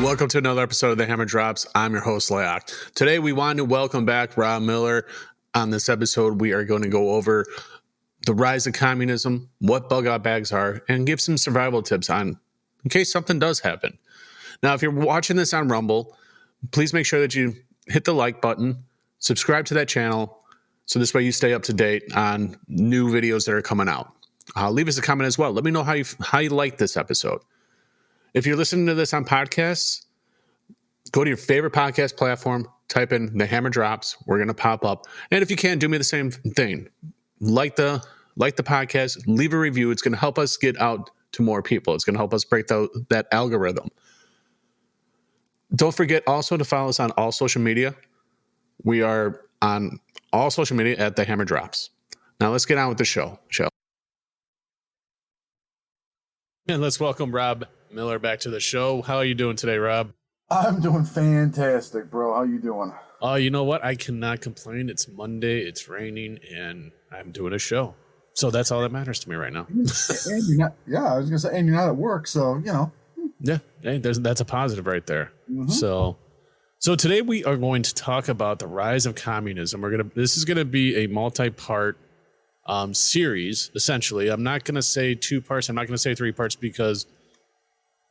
Welcome to another episode of the Hammer Drops. I'm your host, Laoch. Today, we want to welcome back Rob Miller. On this episode, we are going to go over the rise of communism, what bug-out bags are, and give some survival tips on in case something does happen. Now, if you're watching this on Rumble, please make sure that you hit the like button, subscribe to that channel, so this way you stay up to date on new videos that are coming out. Leave us a comment as well. Let me know how you like this episode. If you're listening to this on podcasts, go to your favorite podcast platform, type in The Hammer Drops. We're going to pop up. And if you can, do me the same thing. Like the podcast, leave a review. It's going to help us get out to more people. It's going to help us break that algorithm. Don't forget also to follow us on all social media. We are on all social media at The Hammer Drops. Now let's get on with the show. And let's welcome Rob Miller back to the show. How are you doing today, Rob? I'm doing fantastic, bro. How you doing? Oh, you know what? I cannot complain. It's Monday, it's raining, and I'm doing a show. So that's all that matters to me right now. And you're not, I was gonna say, and you're not at work, so you know. Yeah, hey, that's a positive right there. Mm-hmm. So today we are going to talk about the rise of communism. This is gonna be a multi-part series, essentially. I'm not gonna say 2 parts. I'm not gonna say 3 parts because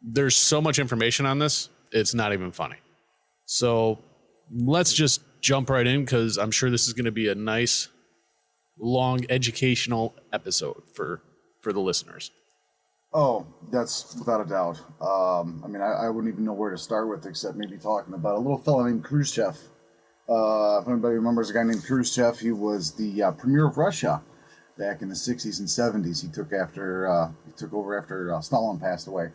there's so much information on this. It's not even funny. So let's just jump right in because I'm sure this is going to be a nice, long, educational episode for the listeners. Oh, that's without a doubt. I wouldn't even know where to start with except maybe talking about a little fella named Khrushchev. If anybody remembers a guy named Khrushchev, he was the premier of Russia back in the 60s and 70s. He took over after Stalin passed away.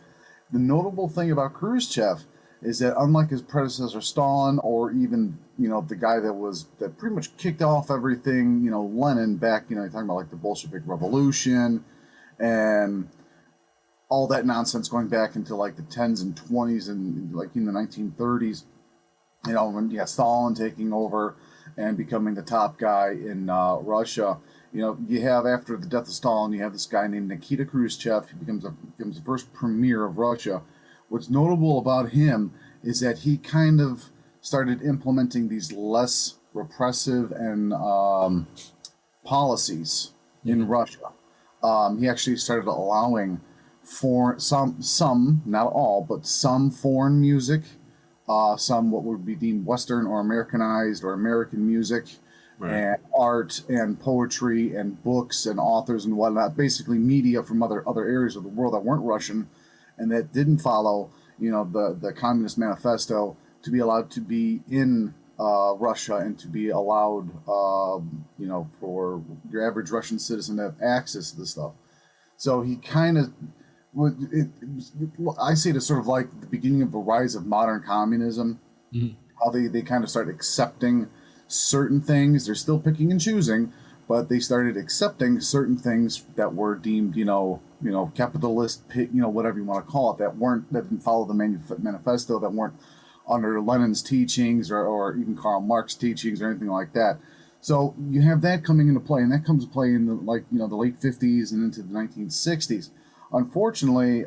The notable thing about Khrushchev is that unlike his predecessor Stalin, or even the guy that pretty much kicked off everything, Lenin back, you're talking about like the Bolshevik Revolution and all that nonsense going back into like the 10s and 20s and like in the 1930s. When you got Stalin taking over and becoming the top guy in Russia. You have, after the death of Stalin, you have this guy named Nikita Khrushchev. He becomes the first premier of Russia. What's notable about him is that he kind of started implementing these less repressive and policies in Russia. He actually started allowing some, not all, but some foreign music, some what would be deemed Western or Americanized or American music. Right. And art and poetry and books and authors and whatnot, basically media from other areas of the world that weren't Russian and that didn't follow, the Communist Manifesto, to be allowed to be in Russia and to be allowed, for your average Russian citizen to have access to this stuff. So he kind of, I see it as sort of like the beginning of the rise of modern communism, how they kind of start accepting certain things. They're still picking and choosing, but they started accepting certain things that were deemed, capitalist, whatever you want to call it, that didn't follow the manifesto, that weren't under Lenin's teachings or even Karl Marx's teachings or anything like that. So you have that coming into play, and that comes to play in the late 50s and into the 1960s. Unfortunately,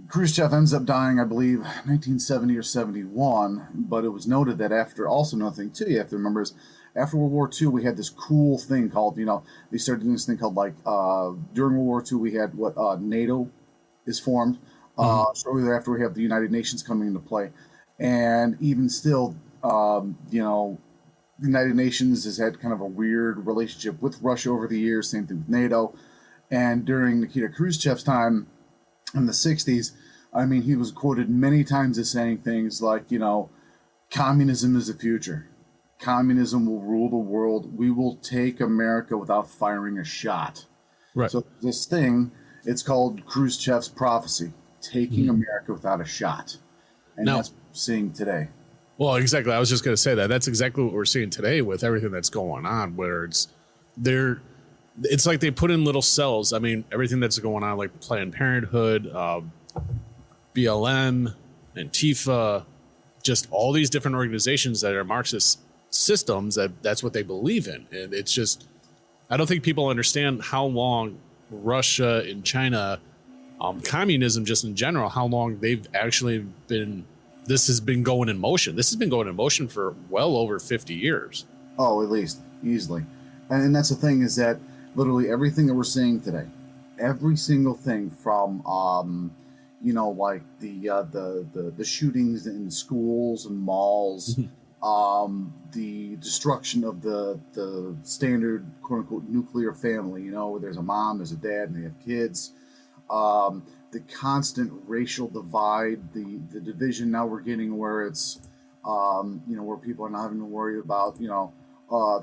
Khrushchev ends up dying, I believe, 1970 or 71, but it was noted that another thing too you have to remember is after World War II, we had this cool thing called, they started doing this thing called, during World War II, we had what NATO is formed. Shortly thereafter, we have the United Nations coming into play. And even still, the United Nations has had kind of a weird relationship with Russia over the years, same thing with NATO. And during Nikita Khrushchev's time, in the 60s, he was quoted many times as saying things like, communism is the future. Communism will rule the world. We will take America without firing a shot. Right. So this thing, it's called Khrushchev's prophecy, taking America without a shot. And that's what we're seeing today. Well, exactly. I was just going to say that. That's exactly what we're seeing today with everything that's going on, where it's like they put in little cells. Everything that's going on, like Planned Parenthood, BLM, Antifa, just all these different organizations that are Marxist systems, that's what they believe in. And it's just, I don't think people understand how long Russia and China communism just in general, how long they've actually been, this has been going in motion. This has been going in motion for well over 50 years. Oh, at least easily. And that's the thing, is that literally everything that we're seeing today, every single thing from like the shootings in schools and malls, the destruction of the standard quote unquote nuclear family, where there's a mom, there's a dad, and they have kids. The constant racial divide, the division now we're getting where it's where people are not having to worry about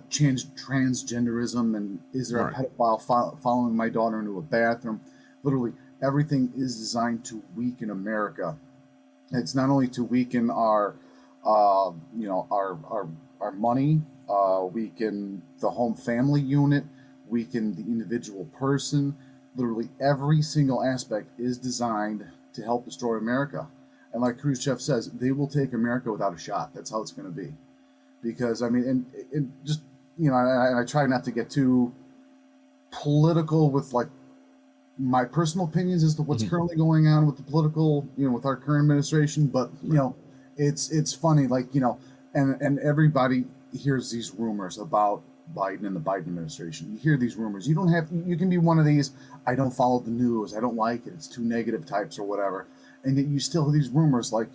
transgenderism and is there a pedophile following my daughter into a bathroom. Literally everything is designed to weaken America. It's not only to weaken our money, weaken the home family unit, weaken the individual person. Literally every single aspect is designed to help destroy America. And like Khrushchev says, they will take America without a shot. That's how it's going to be. Because, I mean, and just, I try not to get too political with, like, my personal opinions as to what's currently going on with the political, with our current administration. But, it's funny, like, and everybody hears these rumors about Biden and the Biden administration. You hear these rumors. You can be one of these, I don't follow the news, I don't like it, it's too negative types or whatever. And yet you still hear these rumors like,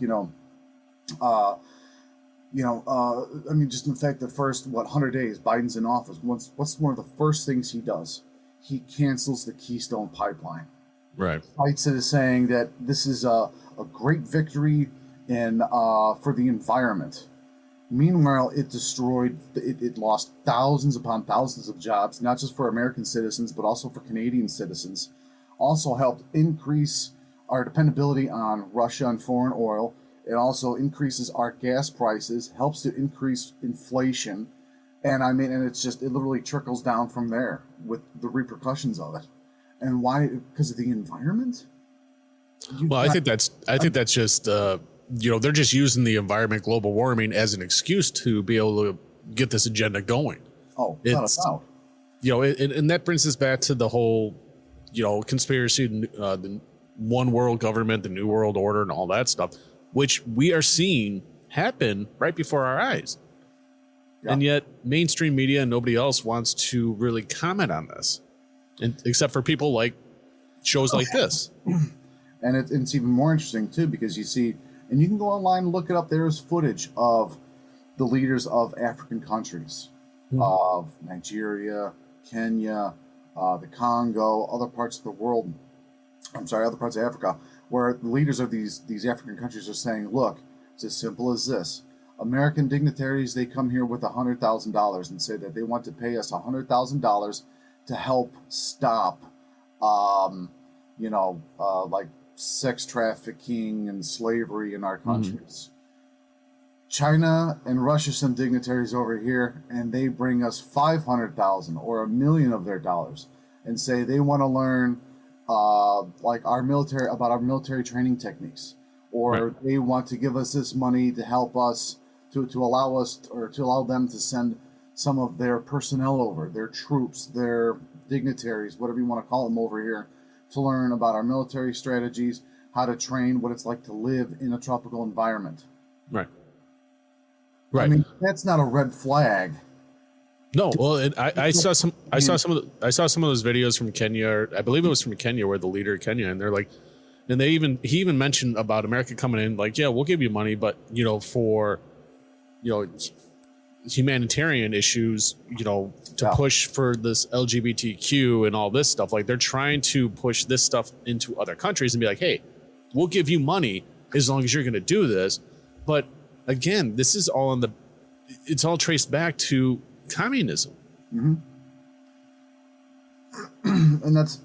just in fact, the first, 100 days Biden's in office, what's one of the first things he does? He cancels the Keystone Pipeline. Right. Cites it as saying that this is a great victory for the environment. Meanwhile, it lost thousands upon thousands of jobs, not just for American citizens, but also for Canadian citizens. Also helped increase our dependability on Russia and foreign oil. It also increases our gas prices, helps to increase inflation. And it literally trickles down from there with the repercussions of it. And why? Because of the environment? I think that's just, they're just using the environment, global warming as an excuse to be able to get this agenda going. Oh, without a doubt. And that brings us back to the whole, conspiracy, the one world government, the new world order and all that stuff, which we are seeing happen right before our eyes. Yeah. And yet mainstream media and nobody else wants to really comment on this, except for people like shows like this. And it's even more interesting, too, because you see, and you can go online and look it up, there's footage of the leaders of African countries, of Nigeria, Kenya, the Congo, other parts of Africa, where the leaders of these African countries are saying, look, it's as simple as this. American dignitaries, they come here with $100,000 and say that they want to pay us $100,000 to help stop, like sex trafficking and slavery in our countries. China and Russia send dignitaries over here, and they bring us $500,000 or $1 million of their dollars, and say they want to learn about our military training techniques, or they want to give us this money to help us to allow them to send some of their personnel over, their troops, their dignitaries, whatever you want to call them, over here to learn about our military strategies, how to train, what it's like to live in a tropical environment. Right. I mean, that's not a red flag. No, well, I saw some of those videos from Kenya, or I believe it was from Kenya, where the leader of Kenya, and they're like, and he even mentioned about America coming in, like, yeah, we'll give you money, but for humanitarian issues, to push for this LGBTQ and all this stuff. Like, they're trying to push this stuff into other countries and be like, hey, we'll give you money as long as you're going to do this. But again, this is all it's all traced back to communism. And that's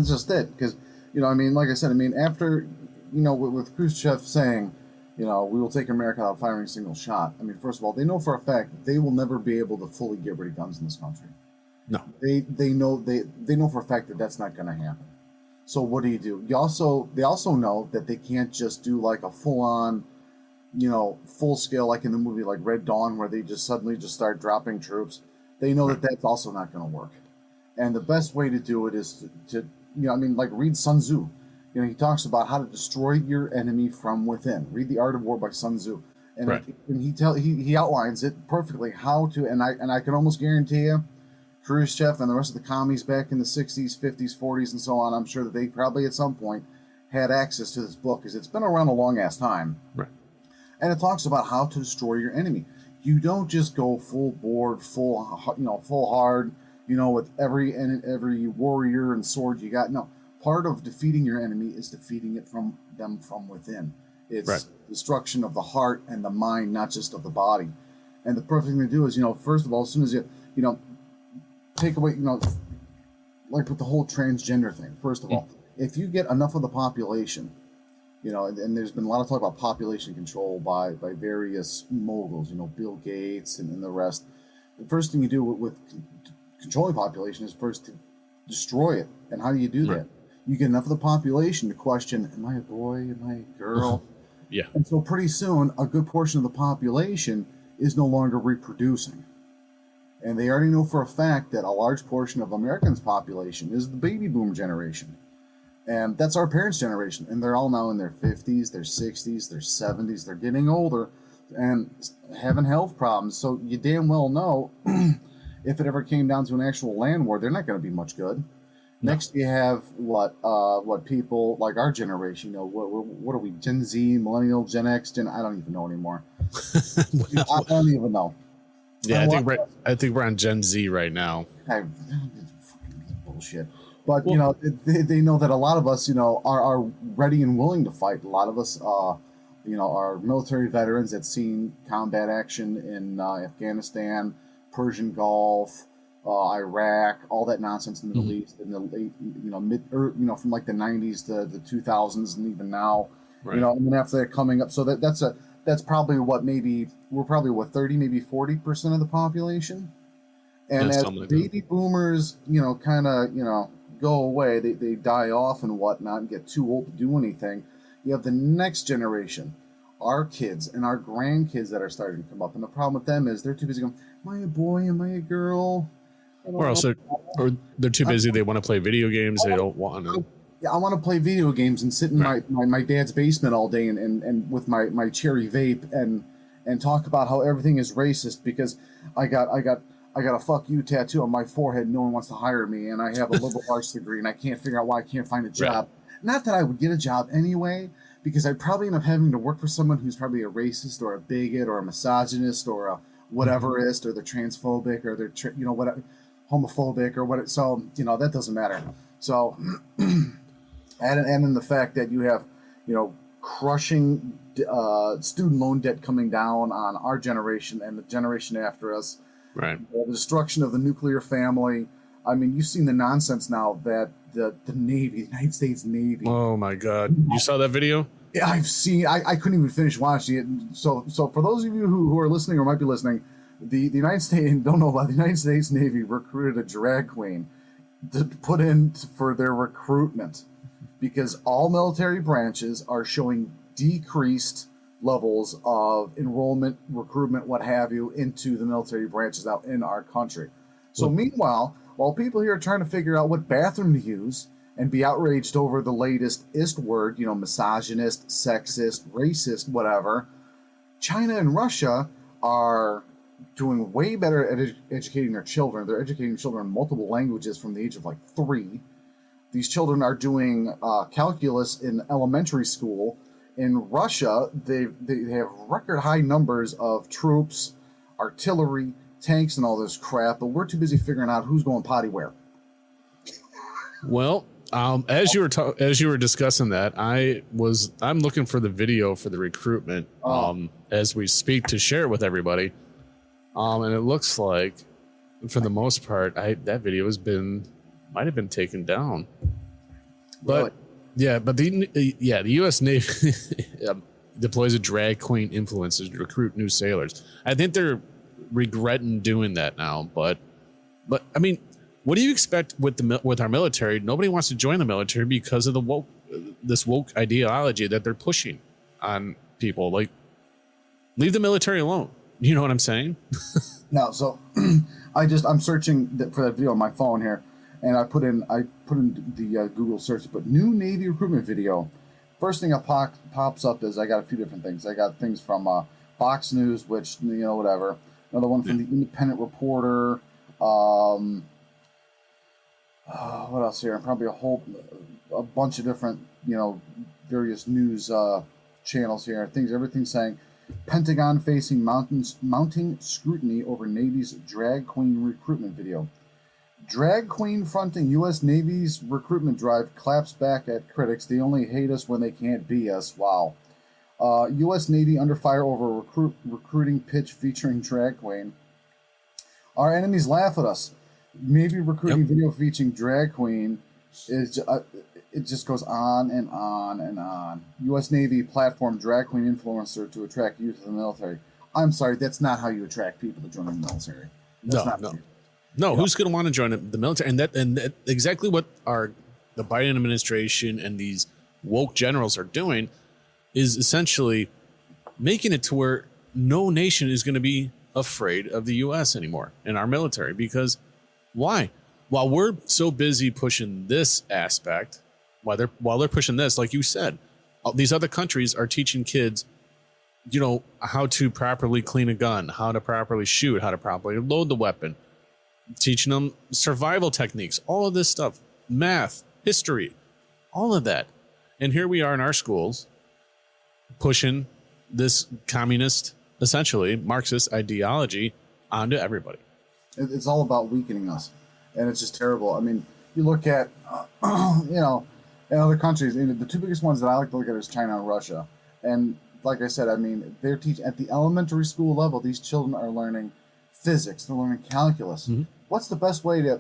just it. Because, like I said, after, with Khrushchev saying, we will take America without firing a single shot. First of all, they know for a fact they will never be able to fully get rid of guns in this country. No. They know for a fact that that's not going to happen. So what do? They also know that they can't just do like a full-on, full scale, like in the movie like Red Dawn, where they just suddenly just start dropping troops. They know that that's also not going to work. And the best way to do it is to like read Sun Tzu. he talks about how to destroy your enemy from within. Read The Art of War by Sun Tzu, and, Right. he outlines it perfectly how to. And I can almost guarantee you, Khrushchev and the rest of the commies back in the 60s, 50s, 40s, and so on, I'm sure that they probably at some point had access to this book, because it's been around a long ass time. Right. And it talks about how to destroy your enemy. You don't just go full board, full hard, with every warrior and sword you got. No, part of defeating your enemy is defeating it from within. It's destruction of the heart and the mind, not just of the body. And the perfect thing to do is, first of all, as soon as you take away, like with the whole transgender thing. First of all, if you get enough of the population, and there's been a lot of talk about population control by various moguls, Bill Gates and the rest. The first thing you do with controlling population is first to destroy it. And how do you do that? You get enough of the population to question, am I a boy? Am I a girl? Yeah. And so pretty soon, a good portion of the population is no longer reproducing. And they already know for a fact that a large portion of Americans' population is the baby boom generation. And that's our parents' generation. And they're all now in their 50s, their 60s, their 70s. They're getting older and having health problems. So you damn well know if it ever came down to an actual land war, they're not going to be much good. No. Next, you have what people like our generation, what are we, Gen Z, Millennial, Gen X, I don't even know anymore. I don't even know. Yeah, I think we're on Gen Z right now. Bullshit. But they know that a lot of us, are ready and willing to fight. A lot of us, are military veterans that seen combat action in Afghanistan, Persian Gulf, Iraq, all that nonsense in the Middle East in the late, from like the 90s to the 2000s and even now, and then after that coming up. So that's probably we're probably 30, maybe 40% of the population. And as baby boomers, kind of, go away, they die off and whatnot and get too old to do anything. You have the next generation, our kids and our grandkids that are starting to come up. And the problem with them is they're too busy going, am I a boy? Am I a girl? Or they're too busy. They want to play video games. They don't want to. Yeah, I want to play video games and sit in my dad's basement all day and with my cherry vape and talk about how everything is racist because I got a fuck you tattoo on my forehead. No one wants to hire me, and I have a liberal arts degree, and I can't figure out why I can't find a job. Right. Not that I would get a job anyway, because I'd probably end up having to work for someone who's probably a racist or a bigot or a misogynist or a whateverist or they're transphobic or they're whatever, homophobic or what. So that doesn't matter. So and in the fact that you have crushing student loan debt coming down on our generation and the generation after us. Right. The destruction of the nuclear family. I mean, you've seen the nonsense now that the Navy, the United States Navy. Oh my God! You saw that video? Yeah, I've seen. I couldn't even finish watching it. So for those of you who are listening or might be listening, the United States don't know about the United States Navy recruited a drag queen to put in for their recruitment because all military branches are showing decreased levels of enrollment, recruitment, what have you, into the military branches out in our country. So meanwhile, while people here are trying to figure out what bathroom to use and be outraged over the latest ist word, misogynist, sexist, racist, whatever, China and Russia are doing way better at educating their children. They're educating children in multiple languages from the age of 3. These children are doing calculus in elementary school. In Russia, they have record high numbers of troops, artillery, tanks, and all this crap, but we're too busy figuring out who's going potty where. Well, as you were discussing that, I'm looking for the video for the recruitment as we speak to share it with everybody, and it looks like, for the most part, that video might have been taken down, but. Really? Yeah, but the U.S. Navy deploys a drag queen influencer to recruit new sailors. I think they're regretting doing that now. But I mean, what do you expect with our military? Nobody wants to join the military because of this woke ideology that they're pushing on people. Like, leave the military alone. You know what I'm saying? No, so I'm searching for that video on my phone here. and I put in the Google search, but new Navy recruitment video. First thing that pops up is I got a few different things. I got things from Fox News, which whatever. Another one from the Independent Reporter. What else here? Probably a bunch of different various news channels here. Everything's saying Pentagon facing mounting scrutiny over Navy's drag queen recruitment video. Drag queen fronting U.S. Navy's recruitment drive claps back at critics. They only hate us when they can't be us. Wow. U.S. Navy under fire over recruiting pitch featuring drag queen. Our enemies laugh at us. Navy recruiting video featuring drag queen is it just goes on and on and on. U.S. Navy platform drag queen influencer to attract youth to the military. I'm sorry, that's not how you attract people to join the military. No, who's going to want to join the military? And that exactly what the Biden administration and these woke generals are doing is essentially making it to where no nation is going to be afraid of the U.S. anymore in our military. Because why? While we're so busy pushing this aspect, while they're pushing this, like you said, these other countries are teaching kids, how to properly clean a gun, how to properly shoot, how to properly load the weapon, teaching them survival techniques, all of this stuff, math, history, all of that. And here we are in our schools pushing this communist, essentially Marxist ideology onto everybody. It's all about weakening us, and it's just terrible. I mean, you look at, in other countries, the two biggest ones that I like to look at is China and Russia. And like I said, I mean, they're teaching at the elementary school level. These children are learning physics. They're learning calculus. Mm-hmm. What's the best way to,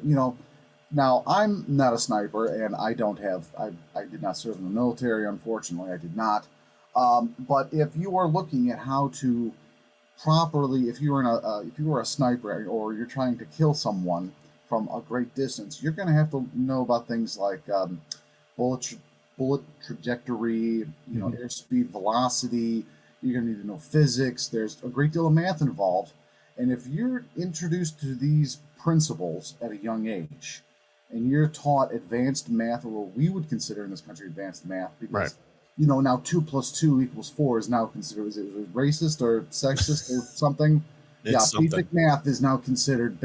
now I'm not a sniper, and I did not serve in the military. Unfortunately, I did not. But if you are looking at how to properly, if you were a sniper or you're trying to kill someone from a great distance, you're going to have to know about things like bullet trajectory, airspeed, velocity. You're going to need to know physics. There's a great deal of math involved. And if you're introduced to these principles at a young age, and you're taught advanced math, or what we would consider in this country advanced math, because now 2 + 2 = 4 is now considered, is it racist or sexist or something? Basic math is now considered,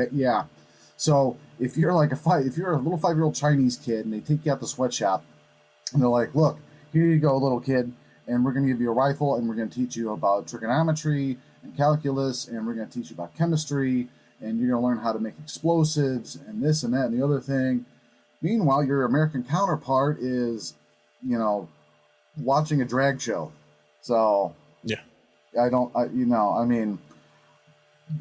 So if you're if you're a little 5-year-old Chinese kid and they take you out the sweatshop and they're like, look, here you go, little kid, and we're going to give you a rifle and we're going to teach you about trigonometry and calculus, and we're going to teach you about chemistry, and you're going to learn how to make explosives and this and that and the other thing. Meanwhile, your American counterpart is, watching a drag show. So I mean,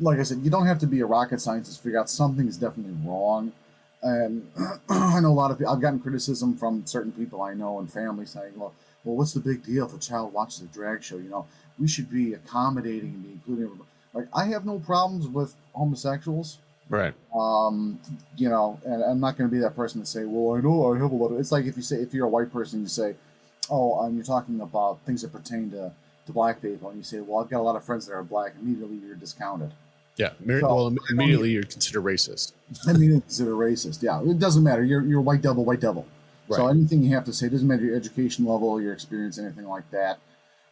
like I said, you don't have to be a rocket scientist to figure out something is definitely wrong. And I know a lot of people, I've gotten criticism from certain people I know and family saying, well, what's the big deal if a child watches a drag show? We should be accommodating and be including everybody. Like, I have no problems with homosexuals. Right. And I'm not going to be that person to say, well, I know I have a lot of, it's like if you're a white person, you say, you're talking about things that pertain to black people, and you say, well, I've got a lot of friends that are black, immediately you're discounted. Yeah. Immediately you're considered racist. Immediately considered racist. Yeah. It doesn't matter. You're white devil. Right. So anything you have to say, doesn't matter your education level, your experience, anything like that,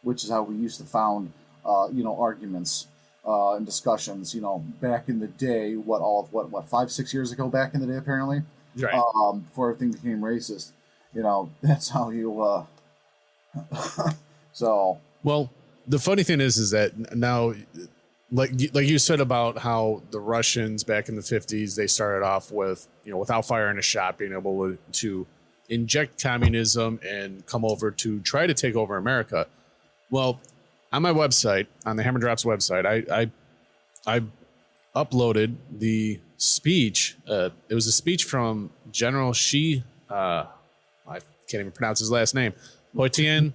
which is how we used to found, arguments and discussions, back in the day, 5-6 years ago, back in the day, apparently, before everything became racist, that's how you, so. Well, the funny thing is that now, like you said about how the Russians back in the 50s, they started off with, without firing a shot, being able to inject communism and come over to try to take over America. Well, on my website, on the Hammer Drops website, I uploaded the speech. It was a speech from General Xi. I can't even pronounce his last name. Hoitian.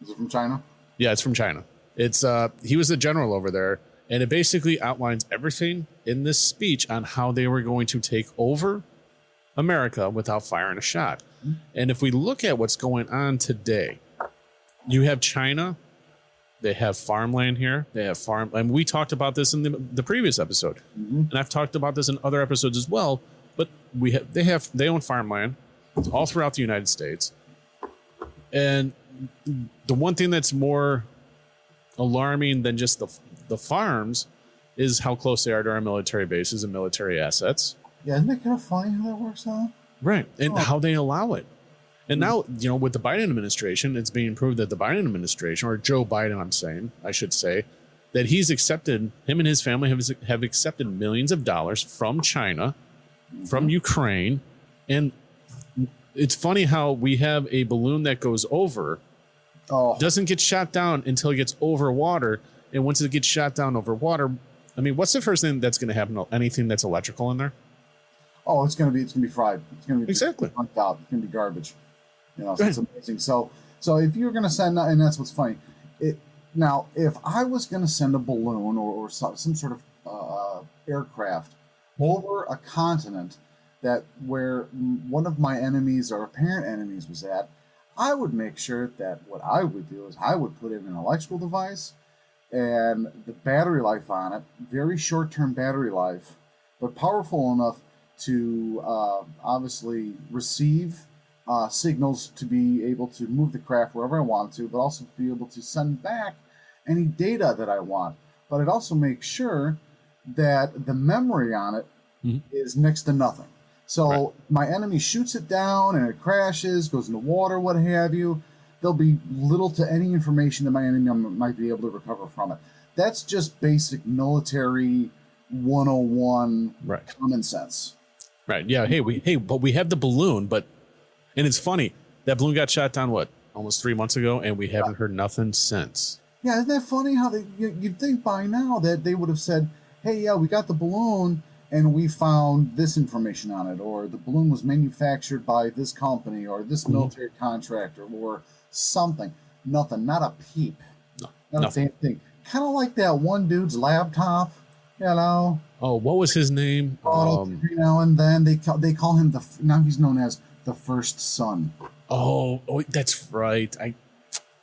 Is it from China? Yeah, it's from China. It's he was the general over there, and it basically outlines everything in this speech on how they were going to take over America without firing a shot. Mm-hmm. And if we look at what's going on today, you have China. They have farmland here. They have and we talked about this in the previous episode, and I've talked about this in other episodes as well. But they own farmland all throughout the United States. And the one thing that's more alarming than just the farms is how close they are to our military bases and military assets. Yeah, isn't it kind of funny how that works out? Right. And how they allow it. And now, with the Biden administration, it's being proved that the Biden administration, or Joe Biden, I should say, that him and his family have accepted millions of dollars from China, from Ukraine. And it's funny how we have a balloon that goes over, doesn't get shot down until it gets over water. And once it gets shot down over water, I mean, what's the first thing that's going to happen to anything that's electrical in there? Oh, it's gonna be fried. It's gonna be exactly dumped out. It's gonna be garbage. So it's amazing. So if you're gonna send, and that's what's funny. Now, if I was gonna send a balloon or some sort of aircraft over a continent where one of my enemies or apparent enemies was at, I would make sure that what I would do is I would put in an electrical device and the battery life on it, very short-term battery life, but powerful enough to obviously receive signals to be able to move the craft wherever I want to, but also to be able to send back any data that I want. But I'd also make sure that the memory on it is next to nothing. So my enemy shoots it down and it crashes, goes in the water, what have you. There'll be little to any information that my enemy might be able to recover from it. That's just basic military 101 common sense. Right. Yeah. But we have the balloon, and it's funny, that balloon got shot down, almost 3 months ago, and we haven't heard nothing since. Yeah. Isn't that funny how you'd think by now that they would have said, hey, yeah, we got the balloon and we found this information on it, or the balloon was manufactured by this company or this military contractor or something. Nothing. Not a peep. No, not nothing. A damn thing. Kind of like that one dude's laptop, Oh, what was his name? Every now and then they call him now he's known as the First Son. Oh, that's right.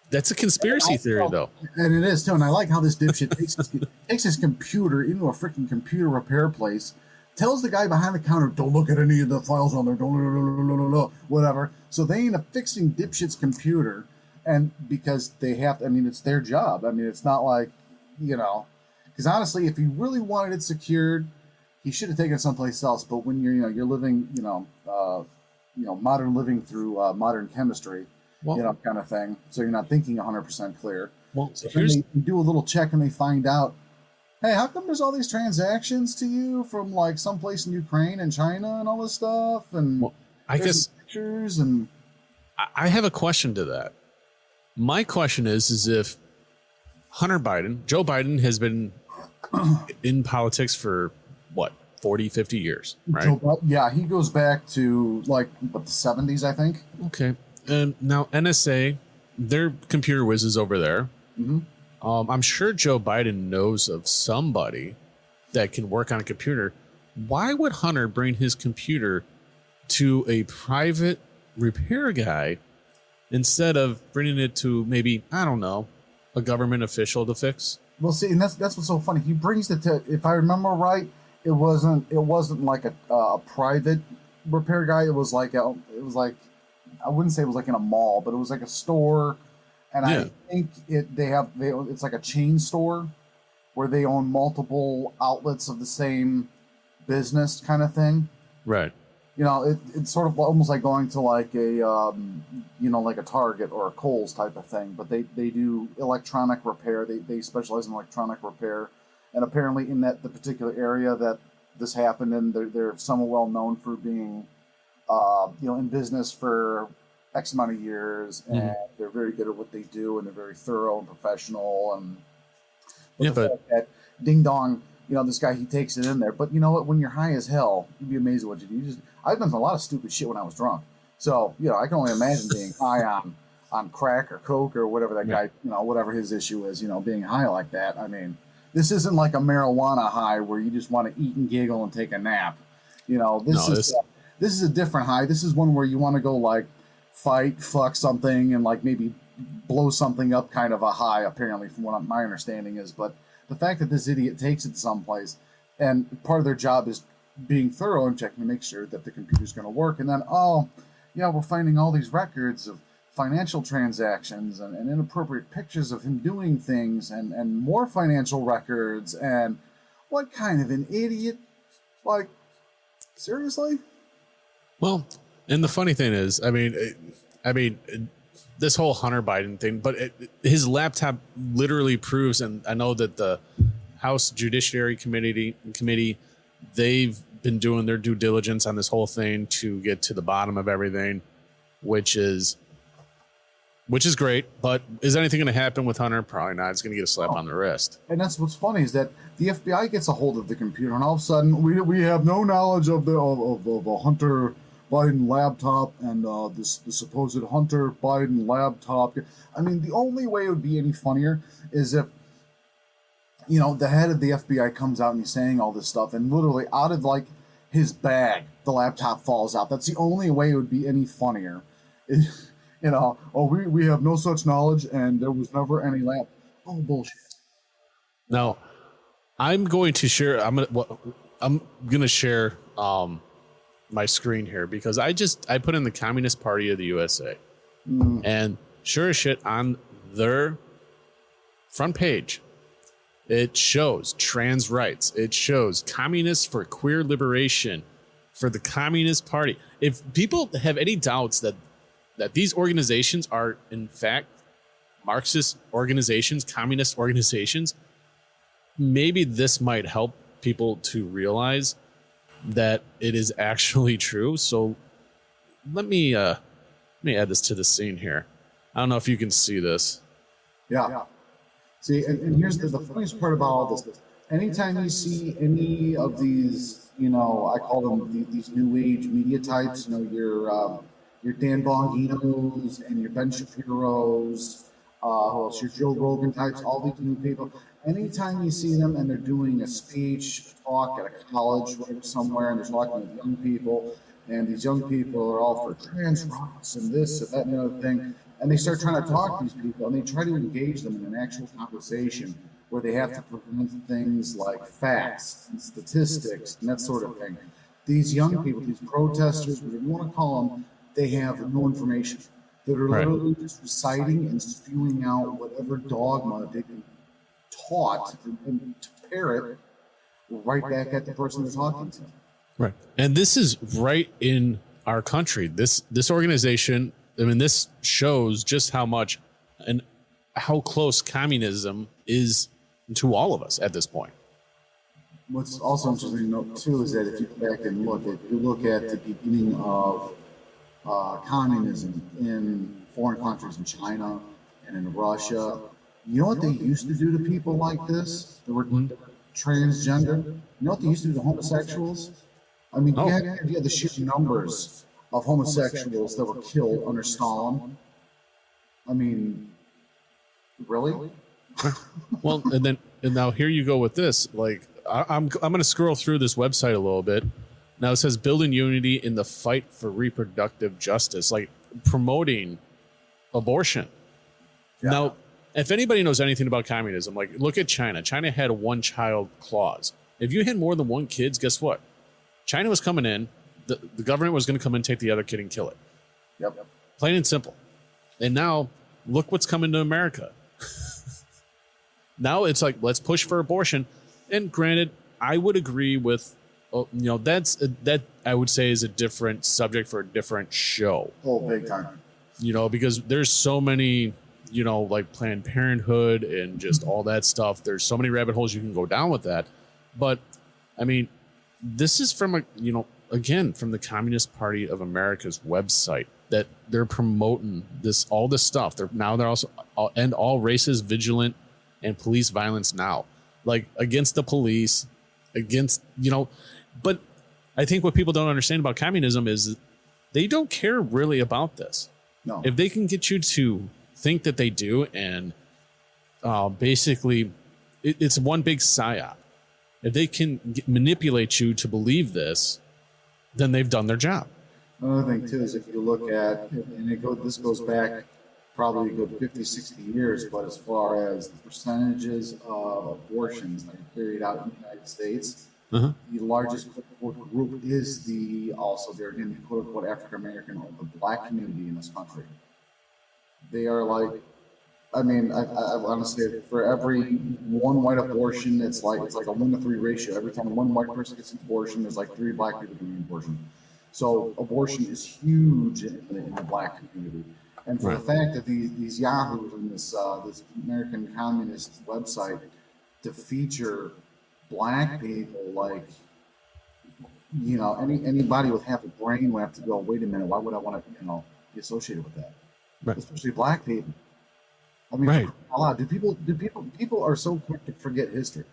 That's a conspiracy theory, though. And it is too. And I like how this dipshit takes his computer into a freaking computer repair place, tells the guy behind the counter, "Don't look at any of the files on there. Don't whatever." So they end up fixing dipshit's computer, and because they have to, I mean, it's their job. I mean, it's not like because honestly, if he really wanted it secured, he should have taken it someplace else. But when you're living, modern living through modern chemistry, kind of thing. So you're not thinking 100% clear. Well, so they do a little check and they find out, hey, how come there's all these transactions to you from like someplace in Ukraine and China and all this stuff? And I guess pictures and I have a question to that. My question is if Joe Biden has been in politics for 40, 50 years, right? Yeah, he goes back to the 70s, I think. Okay. And now NSA, their computer whizzes over there. Mm-hmm. I'm sure Joe Biden knows of somebody that can work on a computer. Why would Hunter bring his computer to a private repair guy instead of bringing it to maybe, I don't know, a government official to fix? Well, see, and that's what's so funny. He brings it to, if I remember right, it wasn't like a private repair guy. It was like I wouldn't say it was like in a mall, but it was like a store, and I think it's like a chain store where they own multiple outlets of the same business kind of thing. Right. It's sort of almost like going to like a like a Target or a Kohl's type of thing, but they do electronic repair. They specialize in electronic repair, and apparently in the particular area that this happened in, they're somewhat well known for being in business for X amount of years, and they're very good at what they do, and they're very thorough and professional. And but that ding dong, this guy, he takes it in there. But you know what? When you're high as hell, you'd be amazed at what you do. I've done a lot of stupid shit when I was drunk. So, I can only imagine being high on crack or coke or whatever that guy, whatever his issue is, being high like that. I mean, this isn't like a marijuana high where you just want to eat and giggle and take a nap. This is a different high. This is one where you want to go like fight, fuck something, and like maybe blow something up, kind of a high, apparently, from what my understanding is. But the fact that this idiot takes it someplace, and part of their job is being thorough and checking to make sure that the computer's going to work. And then, oh, yeah, we're finding all these records of financial transactions and inappropriate pictures of him doing things and more financial records. And what kind of an idiot? Like, seriously? Well, and the funny thing is, this whole Hunter Biden thing, but his laptop literally proves, and I know that the House Judiciary Committee, they've been doing their due diligence on this whole thing to get to the bottom of everything, which is great. But is anything going to happen with Hunter? Probably not. It's going to get a slap on the wrist. And that's what's funny is that the FBI gets a hold of the computer, and all of a sudden we have no knowledge of a Hunter Biden laptop and the supposed Hunter Biden laptop. I mean, the only way it would be any funnier is if, you know, the head of the FBI comes out and he's saying all this stuff, and literally out of like his bag, the laptop falls out. That's the only way it would be any funnier. You know, oh, we have no such knowledge, and there was never any lap. Oh, bullshit. Now, I'm going to share. I'm gonna share my screen here because I put in the Communist Party of the USA, and sure as shit on their front page, it shows trans rights. It shows communists for queer liberation, for the Communist Party. If people have any doubts that these organizations are in fact Marxist organizations, communist organizations, maybe this might help people to realize that it is actually true. So let me add this to the scene here. I don't know if you can see this. Yeah. See, and here's the funniest part about all this. Anytime you see any of these, you know, I call them these new age media types, you know, your Dan Bonginos and your Ben Shapiro's, who else, your Joe Rogan types, all these new people. Anytime you see them and they're doing a speech, a talk at a college somewhere, and they're talking with young people, and these young people are all for trans rights and this and that and the other thing, and they start trying to talk to these people, and they try to engage them in an actual conversation where they have to present things like facts and statistics and that sort of thing. These young people, these protesters, whatever you want to call them, they have no information. They're literally just reciting and spewing out whatever dogma they can taught and to parrot right back at the person they're talking to. Right. And this is right in our country. This organization, I mean, this shows just how much and how close communism is to all of us at this point. What's also interesting to note too is that if you go back and look at the beginning of communism in foreign countries, in China and in Russia, you know what they used to do to people like this that were transgender? You know what they used to do to homosexuals? I mean, you had the sheer numbers of homosexuals that were killed under Stalin. I mean, really? Well, and now here you go with this. Like, I'm going to scroll through this website a little bit. Now it says building unity in the fight for reproductive justice, like promoting abortion. Yeah. Now, if anybody knows anything about communism, like look at China. China had a one-child clause. If you had more than one kid, guess what? China was coming in. The government was going to come and take the other kid and kill it. Yep. Plain and simple. And now look what's coming to America. Now it's like, let's push for abortion. And granted, I would agree with, that I would say is a different subject for a different show. Oh, big time. Because there's so many, like Planned Parenthood and just all that stuff. There's so many rabbit holes you can go down with that. But I mean, this is from again, from the Communist Party of America's website that they're promoting all this stuff. They're also end all racist, vigilant, and police violence now, like against the police, but I think what people don't understand about communism is they don't care really about this. No. If they can get you to think that they do, and basically it's one big psyop. If they can manipulate you to believe this, then they've done their job. Another thing too is if you look at, and this goes back probably a good 50, 60 years, but as far as the percentages of abortions that are carried out in the United States, Uh-huh. The largest group is they're again the quote unquote African American or the black community in this country. They are like, I mean, I want to say for every one white abortion, it's like a 1-to-3 ratio. Every time one white person gets an abortion, there's like 3 black people getting an abortion. So abortion is huge in the black community. And for the fact that these yahoos in this American communist website to feature black people, like, you know, anybody with half a brain would have to go, wait a minute, why would I want to, you know, be associated with that? Right. Especially black people. I mean, right. People are so quick to forget history.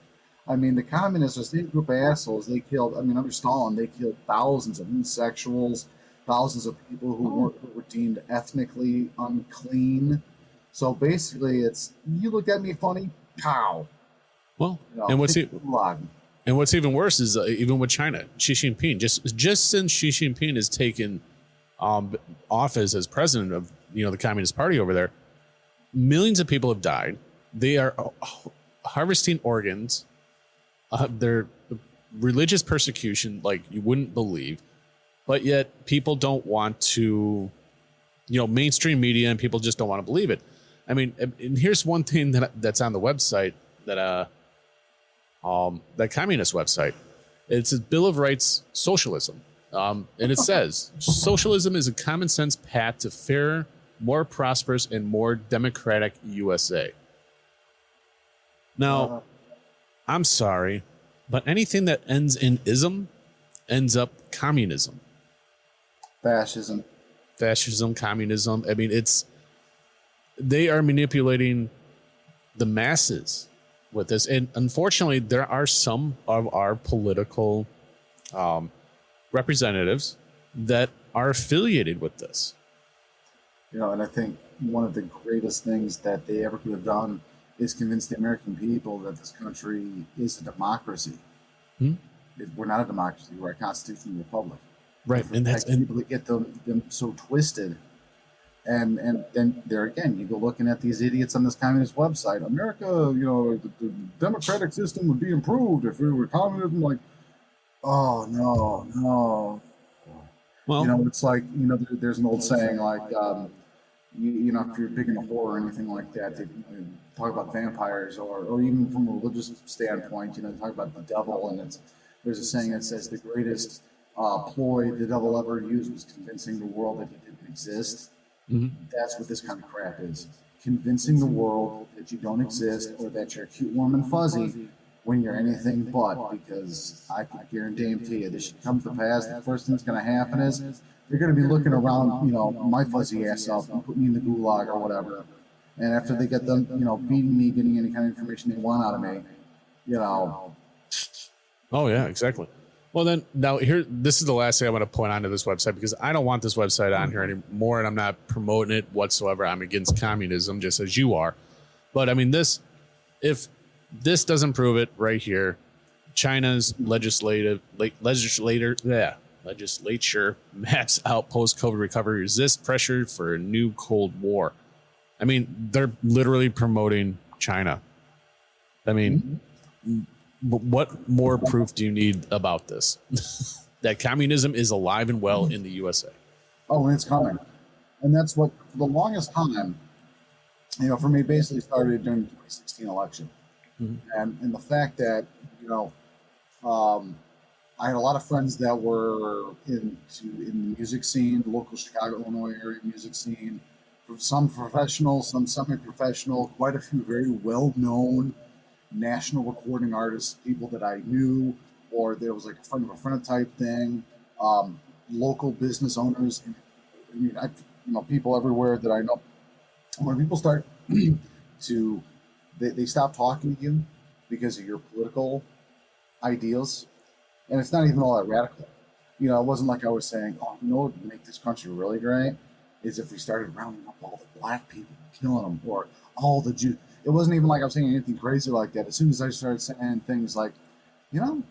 I mean, the communists, the same group of assholes, they killed, I mean, under Stalin, they killed thousands of homosexuals, thousands of people who were deemed ethnically unclean. So basically, it's, you look at me funny, pow. Well, you know, and what's even worse is even with China, Xi Jinping, just since Xi Jinping has taken office as president of, you know, the Communist Party over there, millions of people have died. They are harvesting organs. They're religious persecution like you wouldn't believe, but yet people don't want to, you know, mainstream media and people just don't want to believe it. I mean, and here's one thing that's on the website that communist website. It's a Bill of Rights socialism, and it says socialism is a common sense path to fairer, more prosperous, and more democratic USA. Now, I'm sorry, but anything that ends in ism ends up communism. Fascism, communism. I mean, they are manipulating the masses with this. And unfortunately, there are some of our political representatives that are affiliated with this. You know, and I think one of the greatest things that they ever could have done is convince the American people that this country is a democracy. We're not a democracy. We're a constitutional republic. Right. And that's people that get them so twisted. And then there again, you go looking at these idiots on this communist website. America, you know, the democratic system would be improved if we were communism. Like, oh, no. Well, you know, it's like, you know, there's an old saying like, you know, if you're big into horror or anything like that, they talk about vampires or even from a religious standpoint, you know, talk about the devil. And there's a saying that says the greatest ploy the devil ever used was convincing the world that he didn't exist. Mm-hmm. That's what this kind of crap is. Convincing the world that you don't exist or that you're cute, warm, and fuzzy when you're anything but, because I can guarantee you this should come to pass. The first thing that's going to happen is you're going to be looking around, you know, my fuzzy ass up and put me in the gulag or whatever. And after they get them, you know, beating me, getting any kind of information they want out of me, you know. Oh, yeah, exactly. Well, then, now this is the last thing I want to point onto this website, because I don't want this website on here anymore, and I'm not promoting it whatsoever. I'm against communism, just as you are. But I mean, if this doesn't prove it right here, China's legislature maps out post-COVID recovery, resist pressure for a new Cold War. I mean, they're literally promoting China. I mean, but what more proof do you need about this? That communism is alive and well in the USA. Oh, and it's coming. And that's what, for the longest time, you know, for me, basically started during the 2016 election. Mm-hmm. And the fact that, you know, I had a lot of friends that were in the music scene, the local Chicago, Illinois area music scene, some professional, some semi-professional, quite a few very well-known national recording artists, people that I knew, or there was like a friend of a friend type thing, local business owners. I mean, you know, people everywhere that I know. When people start they stop talking to you because of your political ideals, and it's not even all that radical. You know, it wasn't like I was saying, oh, you know what would make this country really great is if we started rounding up all the black people, killing them, or all the Jews. It wasn't even like I was saying anything crazy like that. As soon as I started saying things like, you know,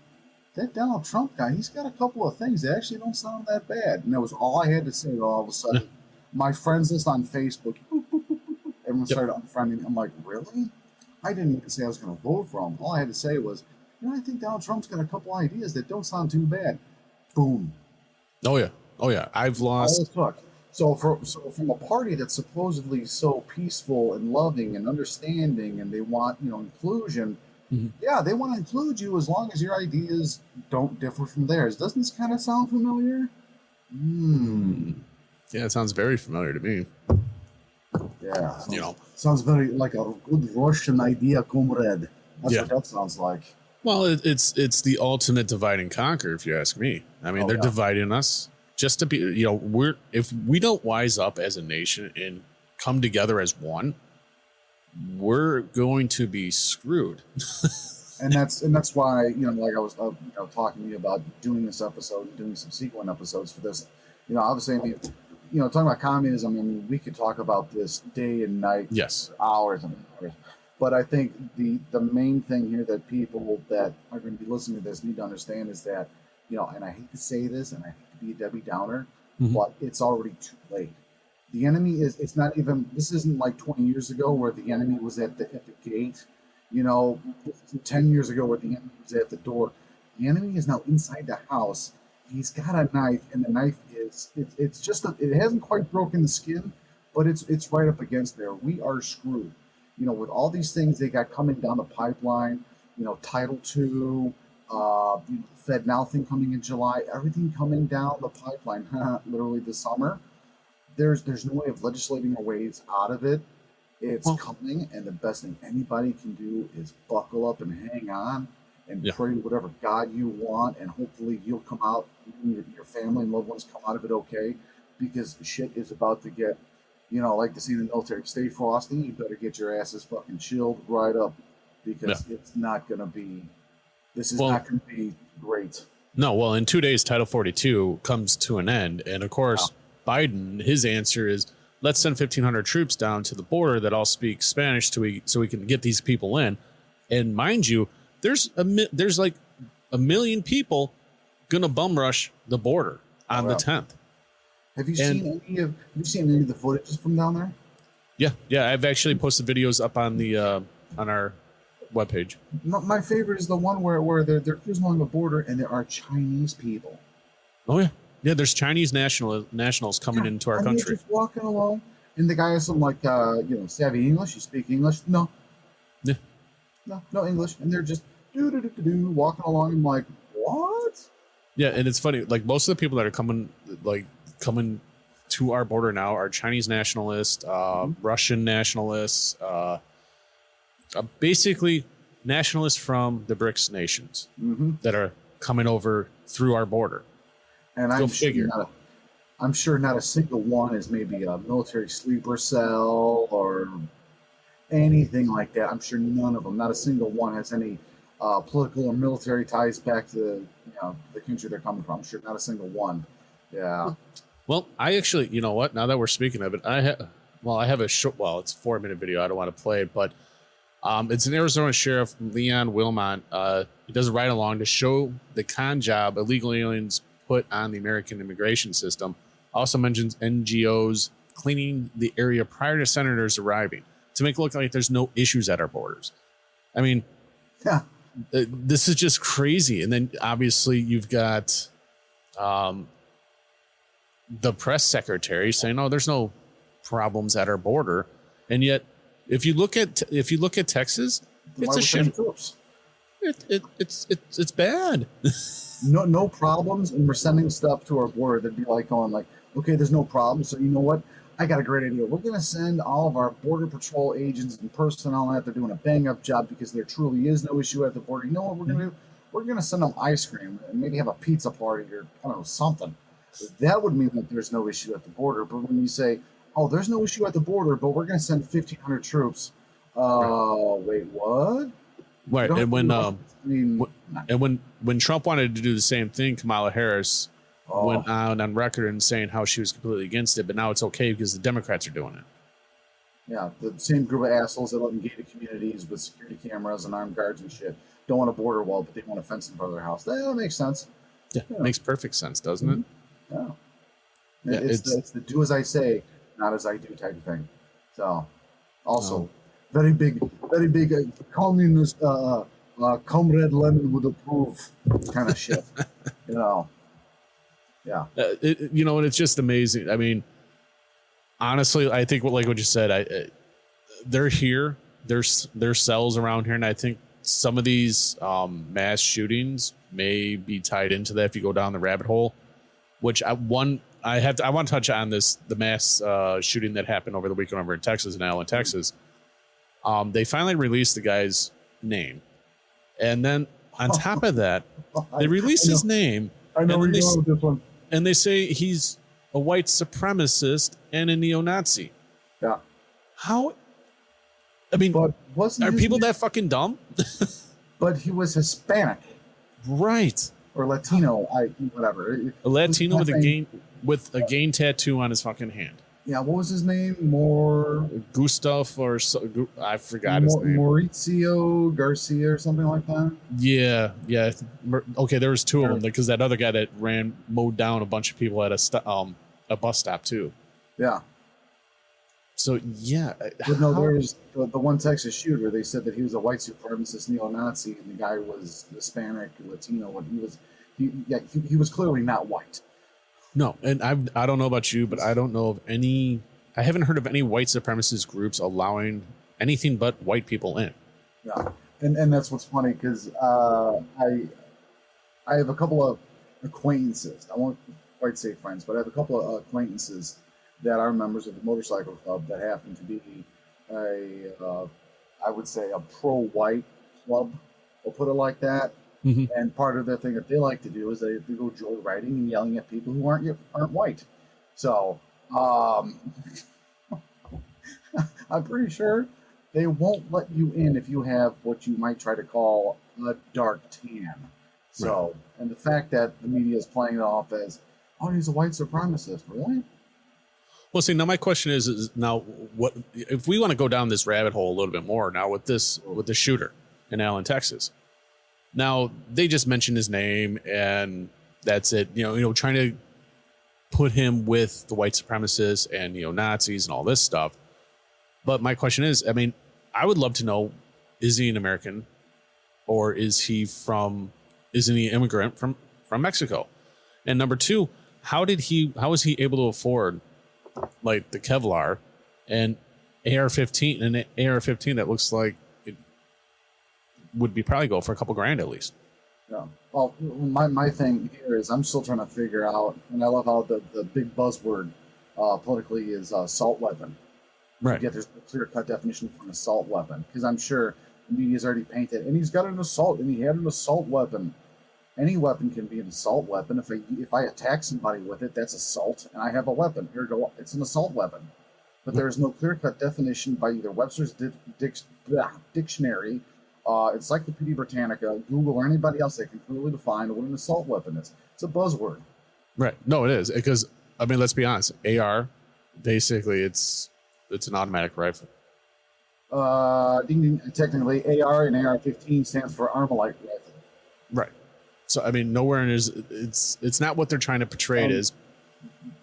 that Donald Trump guy, he's got a couple of things that actually don't sound that bad. And that was all I had to say. All of a sudden, my friends list on Facebook, everyone started unfriending me. I'm like, really? I didn't even say I was going to vote for him. All I had to say was, I think Donald Trump's got a couple ideas that don't sound too bad. Boom. Oh yeah. Oh yeah. I've All lost. it took. So from a party that's supposedly so peaceful and loving and understanding, and they want inclusion. Mhm. Yeah, they want to include you as long as your ideas don't differ from theirs. Doesn't this kind of sound familiar? Yeah, it sounds very familiar to me. Yeah. Sounds very like a good Russian idea, comrade. That's what that sounds like. Well, it's the ultimate divide and conquer, if you ask me. I mean, they're dividing us just to be, if we don't wise up as a nation and come together as one, we're going to be screwed. and that's why, like I was talking to you about doing this episode and doing some sequel episodes for this. Obviously, I mean, talking about communism, I mean, we could talk about this day and night, yes, hours and hours. But I think the main thing here that people that are going to be listening to this need to understand is that, and I hate to say this, and I hate to be a Debbie Downer, but it's already too late. The enemy it's not even, this isn't like 20 years ago where the enemy was at the gate, 10 years ago where the enemy was at the door. The enemy is now inside the house. He's got a knife, and the knife it's just, it hasn't quite broken the skin, but it's right up against there. We are screwed. With all these things they got coming down the pipeline, Title II, Fed Now thing coming in July, everything coming down the pipeline, literally this summer. There's no way of legislating our ways out of it. It's coming, and the best thing anybody can do is buckle up and hang on and pray to whatever God you want, and hopefully you'll come out, your family and loved ones come out of it okay, because shit is about to get, like to see in the military, stay frosty. You better get your asses fucking chilled right up, because it's not going to be, this is not going to be great. No, well, in 2 days, Title 42 comes to an end. And of course, Biden, his answer is, let's send 1,500 troops down to the border that all speak Spanish so we can get these people in. And mind you, there's like 1 million people going to bum rush the border on the 10th. Have you seen any of the footages from down there? Yeah. I've actually posted videos up on the on our webpage. My favorite is the one where they're cruising along the border and there are Chinese people. Oh yeah. There's Chinese nationals coming into our country. They're just walking along, and the guy has some savvy English. You speak English? No. Yeah. No English, and they're just walking along. I'm like, what? Yeah, and it's funny. Like most of the people that are coming to our border now are Chinese nationalists, Russian nationalists, basically nationalists from the BRICS nations that are coming over through our border. And I'm sure not a single one is maybe a military sleeper cell or anything like that. I'm sure none of them, not a single one, has any political or military ties back to the country they're coming from. I'm sure not a single one. Yeah. Well, I actually, you know what? Now that we're speaking of it, I have a short. Well, it's a 4-minute video. I don't want to play it, but it's an Arizona sheriff, Leon Wilmot. He does a ride along to show the con job illegal aliens put on the American immigration system. Also mentions NGOs cleaning the area prior to senators arriving to make it look like there's no issues at our borders. I mean, this is just crazy. And then obviously you've got the press secretary saying, "Oh, there's no problems at our border," and yet if you look at Texas, it's a shit. It's bad. No problems, and we're sending stuff to our border. They'd be like going like, okay, there's no problem. So you know what? I got a great idea. We're going to send all of our border patrol agents and personnel out. They're doing a bang up job because there truly is no issue at the border. You know what we're going to do? We're going to send them ice cream and maybe have a pizza party or I don't know, something. That would mean that there's no issue at the border. But when you say, oh, there's no issue at the border, but we're going to send 1,500 troops. Wait, what? Right, and when Trump wanted to do the same thing, Kamala Harris went on record and saying how she was completely against it, but now it's okay because the Democrats are doing it. Yeah, the same group of assholes that live in gated communities with security cameras and armed guards and shit don't want a border wall, but they want a fence in front of their house. That makes sense. Yeah, it makes perfect sense, doesn't it? Yeah. It's the do as I say, not as I do type of thing. So, also, very big communist Comrade Lemon would approve kind of shit. Yeah. And it's just amazing. I mean, honestly, I think like what you said, they're here. There's cells around here, and I think some of these mass shootings may be tied into that if you go down the rabbit hole. Which I want to touch on the mass shooting that happened over the weekend over in Texas, in Allen, Texas. They finally released the guy's name, and then on top of that, they released his name. I know where you're going with this one. And they say he's a white supremacist and a neo-Nazi. Yeah. How? I mean, are people that fucking dumb? But he was Hispanic, right? Or Latino, whatever. A Latino with a gang tattoo on his fucking hand. Yeah, what was his name? Gustav or I forgot his name. Mauricio Garcia or something like that. Yeah. Okay, there was two of them because that other guy that mowed down a bunch of people at a bus stop too. Yeah. So yeah. But no, there was the one Texas shooter. They said that he was a white supremacist neo-Nazi, and the guy was Hispanic, Latino, and he was clearly not white. No, and I don't know about you, but I don't know of any. I haven't heard of any white supremacist groups allowing anything but white people in. Yeah, and that's what's funny because I have a couple of acquaintances. I won't quite say friends, but I have a couple of acquaintances that are members of the motorcycle club that happen to be I would say a pro-white club. We'll put it like that. Mm-hmm. And part of the thing that they like to do is they go joyriding and yelling at people who aren't white. So I'm pretty sure they won't let you in if you have what you might try to call a dark tan. So, right. And the fact that the media is playing it off as, oh, he's a white supremacist, really? Well, see, now my question is now what if we want to go down this rabbit hole a little bit more now with the shooter in Allen, Texas? Now they just mentioned his name and that's it. Trying to put him with the white supremacists and neo-Nazis and all this stuff. But my question is, I mean, I would love to know: is he an American, or is he an immigrant from Mexico? And number two, how was he able to afford like the Kevlar and AR-15 and an AR-15 that looks like it would be probably go for a couple grand at least? Yeah. Well, my thing here is I'm still trying to figure out, and I love how the big buzzword politically is assault weapon. Right. Yet there's a clear-cut definition for an assault weapon, because I'm sure the media's already painted, and he's got an assault, and he had an assault weapon. Any weapon can be an assault weapon. If I attack somebody with it, that's assault, and I have a weapon. Here you go. It's an assault weapon. But there is no clear-cut definition by either Webster's dictionary, Encyclopedia Britannica, Google, or anybody else that can clearly define what an assault weapon is. It's a buzzword. Right. No, it is. Because, I mean, let's be honest. AR, basically, it's an automatic rifle. Technically, AR and AR-15 stands for Armalite rifle. Right. So, I mean, nowhere in it's not what they're trying to portray it as.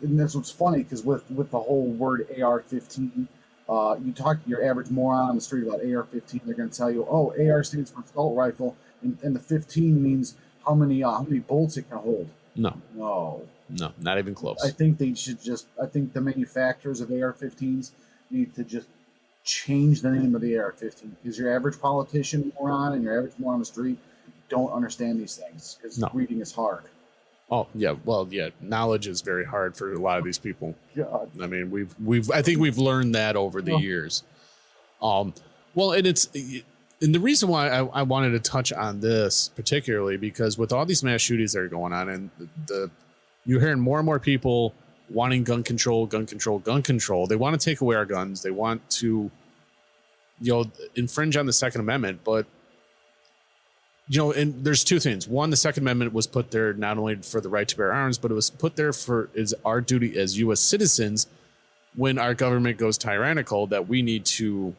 And that's what's funny, because with the whole word AR-15, you talk to your average moron on the street about AR-15, they're going to tell you, oh, AR stands for assault rifle, and the 15 means how many bullets it can hold. No, not even close. I think the manufacturers of AR-15s need to just change the name of the AR-15, because your average politician moron and your average moron on the street don't understand these things, because reading is hard. Oh yeah, well yeah, knowledge is very hard for a lot of these people. God. I mean, I think we've learned that over the years. Well, and the reason why I wanted to touch on this particularly, because with all these mass shootings that are going on, and you're hearing more and more people wanting gun control. They want to take away our guns. They want to, infringe on the Second Amendment, but. And there's two things. One, the Second Amendment was put there not only for the right to bear arms, but it was put there is our duty as U.S. citizens when our government goes tyrannical, that we need to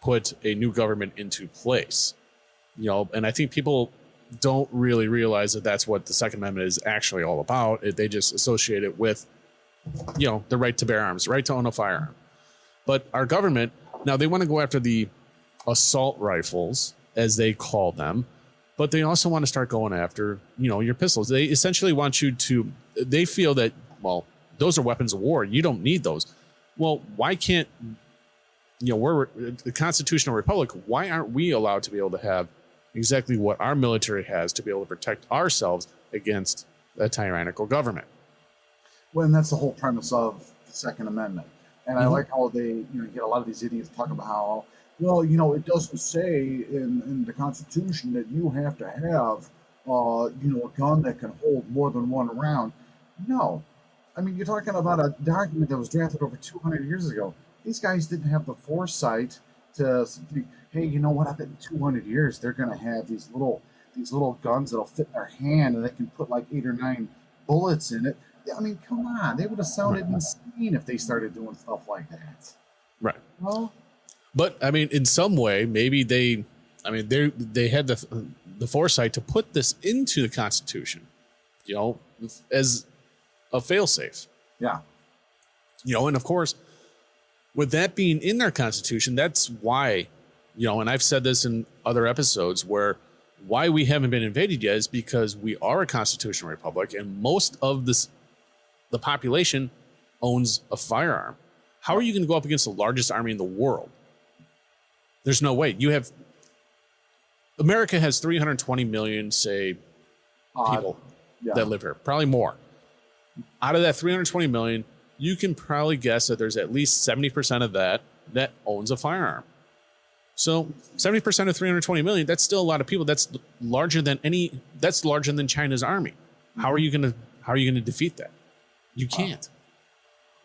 put a new government into place. And I think people don't really realize that that's what the Second Amendment is actually all about. They just associate it with, the right to bear arms, right to own a firearm. But our government, now they want to go after the assault rifles as they call them, but they also want to start going after, your pistols. They essentially want you to, they feel that, well, those are weapons of war. You don't need those. Well, why can't, we're the constitutional republic. Why aren't we allowed to be able to have exactly what our military has to be able to protect ourselves against a tyrannical government? Well, and that's the whole premise of the Second Amendment. And I like how they, you get a lot of these idiots talking about how, well, it doesn't say in the Constitution that you have to have, a gun that can hold more than one round. No. I mean, you're talking about a document that was drafted over 200 years ago. These guys didn't have the foresight to think, hey, you know what? I bet in 200 years they're going to have these little guns that'll fit in their hand and they can put like 8 or 9 bullets in it. I mean, come on. They would have sounded insane if they started doing stuff like that. Right. Well, but I mean, in some way, maybe they had the foresight to put this into the Constitution, as a failsafe. Yeah. And of course, with that being in our Constitution, that's why, and I've said this in other episodes why we haven't been invaded yet is because we are a constitutional republic and most of the population owns a firearm. How are you going to go up against the largest army in the world? There's no way. America has 320 million, say, people that live here, probably more. Out of that 320 million, you can probably guess that there's at least 70% of that owns a firearm. So 70% of 320 million, that's still a lot of people. That's larger than China's army. How are you going to defeat that? You can't.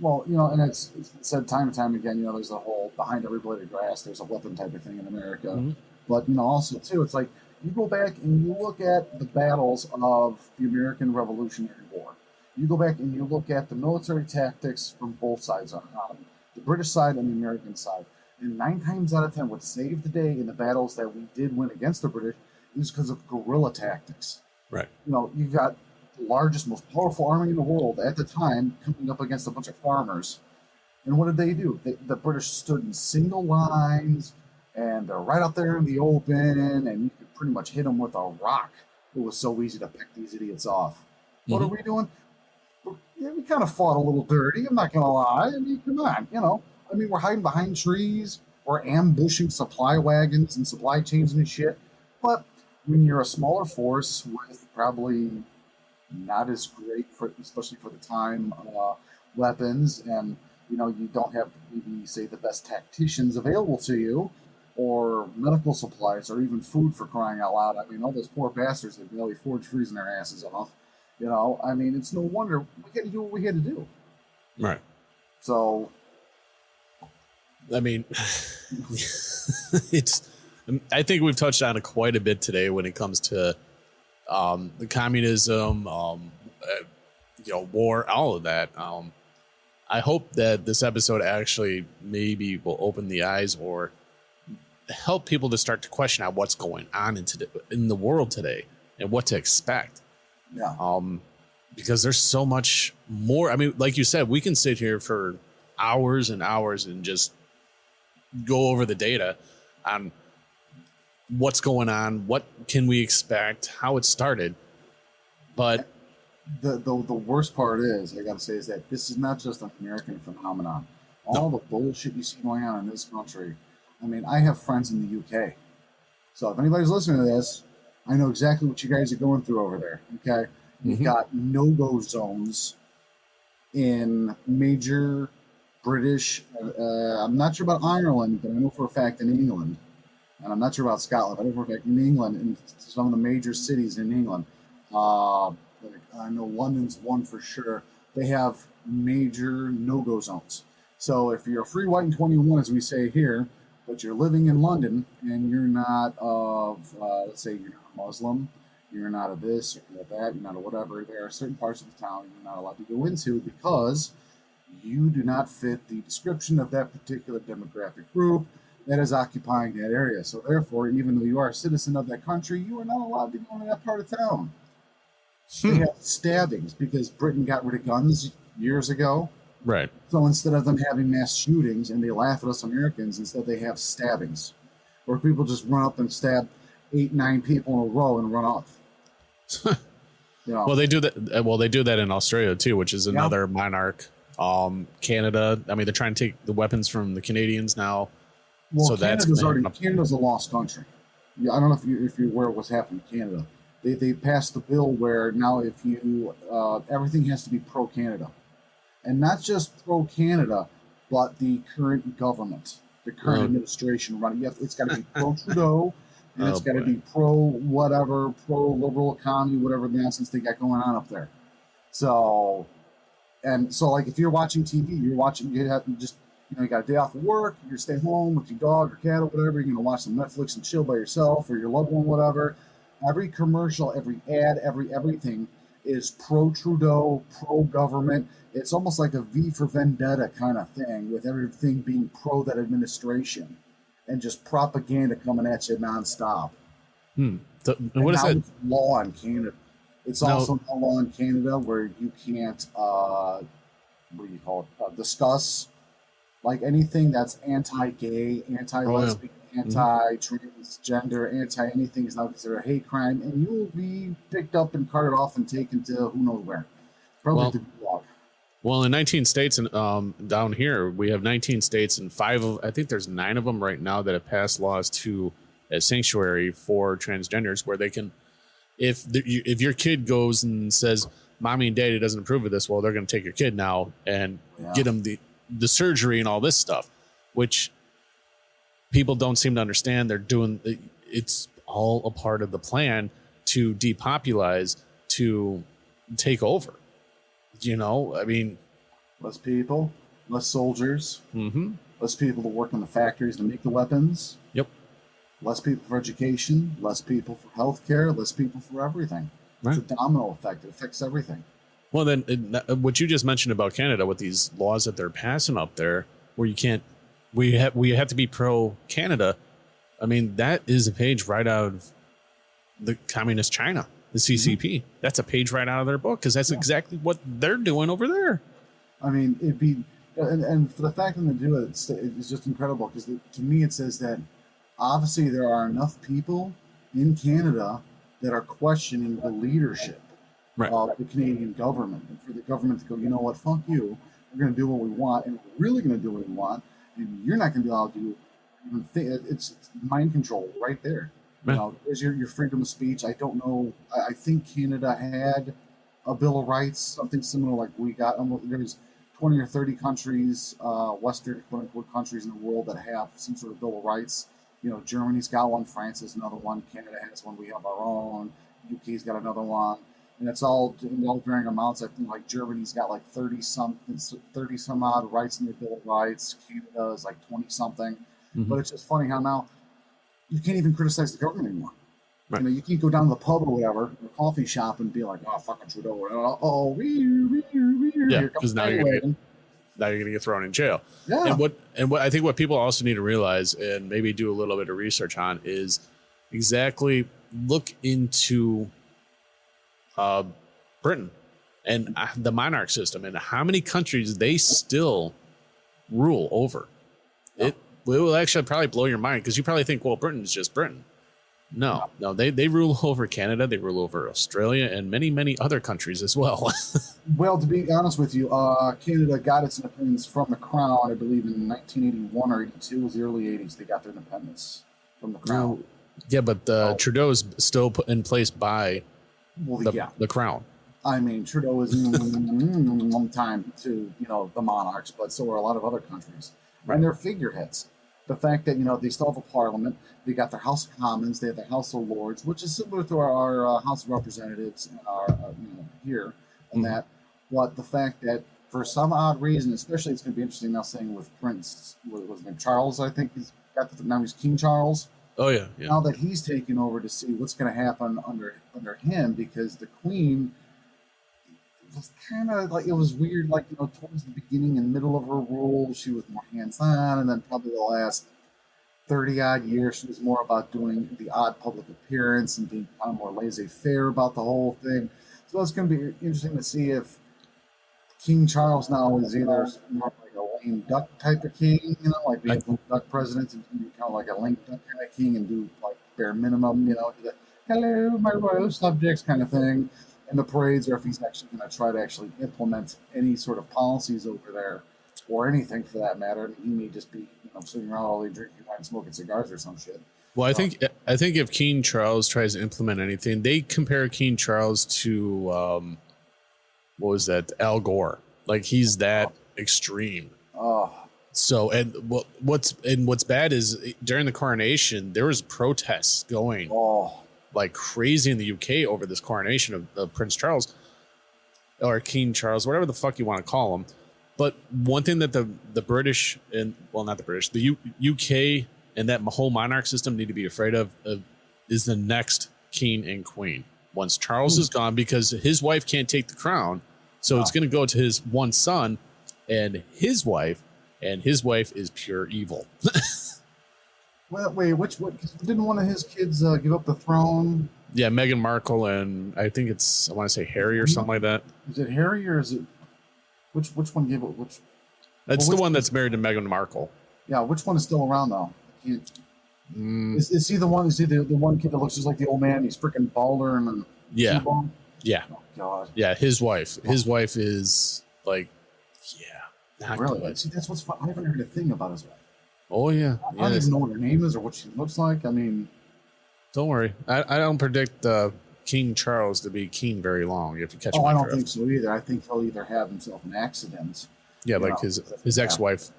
Well, and it's said time and time again, there's the whole behind every blade of grass, there's a weapon type of thing in America. Mm-hmm. But, also, too, it's like you go back and you look at the battles of the American Revolutionary War. You go back and you look at the military tactics from both sides, on the British side and the American side. And 9 times out of 10, what saved the day in the battles that we did win against the British is because of guerrilla tactics. Right. You've got the largest, most powerful army in the world at the time coming up against a bunch of farmers. And what did they do? The British stood in single lines, and they're right out there in the open, and you could pretty much hit them with a rock. It was so easy to pick these idiots off. Mm-hmm. What are we doing? We kind of fought a little dirty, I'm not going to lie. I mean, come on, we're hiding behind trees. We're ambushing supply wagons and supply chains and shit. But when you're a smaller force with probably not as great, especially for the time, weapons, and, you don't have maybe, say, the best tacticians available to you, or medical supplies, or even food for crying out loud. I mean, all those poor bastards that barely forged freezing their asses off. It's no wonder we had to do what we had to do. Right. So, I mean, I think we've touched on it quite a bit today when it comes to the communism, war, all of that. I hope that this episode actually maybe will open the eyes or help people to start to question out what's going on in the world today and what to expect. Yeah. Because there's so much more. I mean, like you said, we can sit here for hours and hours and just go over the data on what's going on, what can we expect, how it started. But the worst part is, I gotta say, is that this is not just an American phenomenon. All the bullshit you see going on in this country. I mean, I have friends in the UK. So if anybody's listening to this, I know exactly what you guys are going through over there. Okay. You've got no-go zones in major British, I'm not sure about Ireland, but I know for a fact in England, and I'm not sure about Scotland, but I know for a fact in England, in some of the major cities in England, I know London's one for sure, they have major no-go zones. So if you're a free white and 21, as we say here, but you're living in London and you're not of, let's say you're not Muslim, you're not of this, you're not of that, you're not of whatever, there are certain parts of the town you're not allowed to go into because you do not fit the description of that particular demographic group that is occupying that area. So therefore, even though you are a citizen of that country, you are not allowed to go into that part of town. They have stabbings because Britain got rid of guns years ago. Right. So instead of them having mass shootings, and they laugh at us Americans, instead they have stabbings, where people just run up and stab. 8, 9 people in a row and run off. Well, they do that. Well, they do that in Australia too, which is another Yeah. monarch. Canada. I mean, they're trying to take the weapons from the Canadians now. Well, So Canada's a lost country. Yeah, I don't know if you're aware of what's happened in Canada. They passed the bill where now if you everything has to be pro Canada, and not just pro Canada, but the current government, the current administration running. It's got to be pro Trudeau, and it's got to be pro whatever, pro liberal economy, whatever nonsense they got going on up there. So like if you're watching TV, you have to just you got a day off of work, you stay home with your dog or cat or whatever, you're gonna watch some Netflix and chill by yourself or your loved one, whatever. Every commercial, every ad, everything is pro Trudeau, pro government. It's almost like a V for Vendetta kind of thing, with everything being pro that administration and just propaganda coming at you nonstop. What is that? It's law in Canada. It's also a law in Canada where you can't, what do you call it, discuss like anything that's anti-gay, anti-lesbian, anti-transgender, anti-anything is now considered a hate crime, and you will be picked up and carted off and taken to who knows where. Probably to Laoch. Well, in 19 states and down here, we have 19 states and I think there's 9 of them right now that have passed laws to a sanctuary for transgenders where they can, if your kid goes and says, mommy and daddy doesn't approve of this, well, they're going to take your kid now and get them the surgery and all this stuff, which people don't seem to understand. They're doing, it's all a part of the plan to depopulize, to take over. I mean, less people, less soldiers, less people to work in the factories to make the weapons. Yep. Less people for education, less people for healthcare, less people for everything. Right. It's a domino effect. It affects everything. Well, then what you just mentioned about Canada with these laws that they're passing up there, where we have to be pro Canada. I mean, that is a page right out of the communist China, the CCP. That's a page right out of their book because that's exactly what they're doing over there. I mean, it'd be, and for the fact that they do it, it's just incredible because to me it says that obviously there are enough people in Canada that are questioning the leadership of the Canadian government, and for the government to go, you know what, fuck you, we're going to do what we want, and we're really going to do what we want, and you're not going to be allowed to even think. It's mind control right there. There's your freedom of speech. I don't know. I think Canada had a Bill of Rights, something similar like we got. There's 20 or 30 countries, Western quote-unquote countries in the world that have some sort of Bill of Rights. Germany's got one, France has another one, Canada has one, we have our own, UK's got another one, and it's all in all varying amounts. I think like Germany's got like 30 some odd rights in their Bill of Rights. Canada is like 20 something. But it's just funny how now you can't even criticize the government anymore. Right. You can't go down to the pub or whatever, or coffee shop, and be like, "Oh, fucking Trudeau!" Because now you're gonna get thrown in jail. Yeah. And what I think what people also need to realize and maybe do a little bit of research on is exactly look into Britain and the monarch system and how many countries they still rule over. Yeah. It will actually probably blow your mind because you probably think, well, Britain's just Britain. No, they rule over Canada, they rule over Australia, and many, many other countries as well. Well, to be honest with you, Canada got its independence from the Crown, I believe, in 1981 or 82. It was the early 80s. They got their independence from the Crown. Yeah, but Trudeau's still put in place by the Crown. I mean, Trudeau is in long time to the monarchs, but so are a lot of other countries, and they're figureheads. The fact that they still have a parliament, they got their House of Commons, they have their House of Lords, which is similar to our House of Representatives and our here, and that. But the fact that for some odd reason, especially it's going to be interesting now, saying with Prince, what was his name, Charles, I think now he's King Charles. Oh yeah. Now that he's taken over to see what's going to happen under him, because the Queen was kind of like, it was weird, like towards the beginning and middle of her rule, she was more hands-on, and then probably the last 30-odd years, she was more about doing the odd public appearance and being kind of more laissez-faire about the whole thing. So it's going to be interesting to see if King Charles now is either more like a lame duck type of king, like being a duck president, and be kind of like a lame duck kind of king and do like bare minimum, hello, my royal subjects kind of thing. And the parades, or if he's actually going to try to actually implement any sort of policies over there, or anything for that matter. He may just be, sitting around all day drinking wine, smoking cigars or some shit. Well, I think if King Charles tries to implement anything, they compare King Charles to what was that? Al Gore. Like he's that extreme. Oh. So what's bad is during the coronation there was protests going like crazy in the UK over this coronation of Prince Charles or King Charles, whatever the fuck you want to call him. But one thing that the British not the British, the UK and that whole monarch system need to be afraid of is the next king and queen. Once Charles is gone, because his wife can't take the crown, so it's going to go to his one son and his wife is pure evil. Well, wait, didn't one of his kids give up the throne? Yeah, Meghan Markle and I think I want to say Harry or something like that. Is it Harry or is it which one gave it? That's the one that's married to Meghan Markle. Yeah, which one is still around though? Is he the one? Is he the one kid that looks just like the old man? He's freaking balder and yeah. T-bone? Yeah. Oh God. Yeah, his wife. His wife is like, not really. Good. See, that's what's fun. I haven't heard a thing about his wife. Oh yeah. I don't even know what her name is or what she looks like. I mean, don't worry. I don't predict King Charles to be king very long. If you catch. I don't think so either. I think he'll either have himself an accident. Yeah, like his ex-wife,